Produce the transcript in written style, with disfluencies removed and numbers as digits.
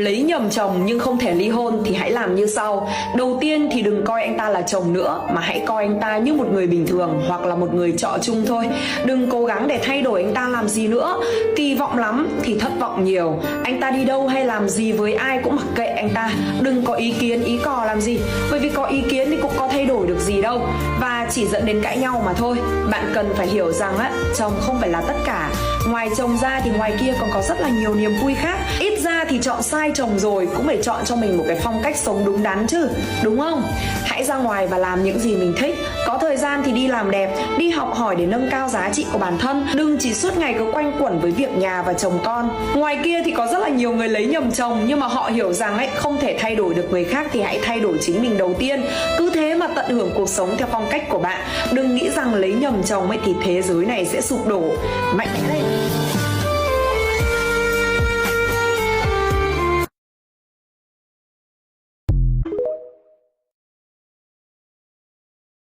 Lấy nhầm chồng nhưng không thể ly hôn thì hãy làm như sau. Đầu tiên thì đừng coi anh ta là chồng nữa, mà hãy coi anh ta như một người bình thường hoặc là một người trọ chung thôi. Đừng cố gắng để thay đổi anh ta làm gì nữa. Kỳ vọng lắm thì thất vọng nhiều. Anh ta đi đâu hay làm gì với ai cũng mặc kệ anh ta. Đừng có ý kiến ý cò làm gì, bởi vì có ý kiến thì cũng có thay đổi được gì đâu, và chỉ dẫn đến cãi nhau mà thôi. Bạn cần phải hiểu rằng á, chồng không phải là tất cả. Ngoài chồng ra thì ngoài kia còn có rất là nhiều niềm vui khác. Ít ra thì chọn sai chồng rồi cũng phải chọn cho mình một cái phong cách sống đúng đắn chứ, đúng không? Hãy ra ngoài và làm những gì mình thích. Có thời gian thì đi làm đẹp, đi học hỏi để nâng cao giá trị của bản thân. Đừng chỉ suốt ngày cứ quanh quẩn với việc nhà và chồng con. Ngoài kia thì có rất là nhiều người lấy nhầm chồng, nhưng mà họ hiểu rằng ấy, không thể thay đổi được người khác thì hãy thay đổi chính mình đầu tiên. Cứ thế mà tận hưởng cuộc sống theo phong cách của bạn. Đừng nghĩ rằng lấy nhầm chồng ấy thì thế giới này sẽ sụp đổ. Mạnh mẽ lên.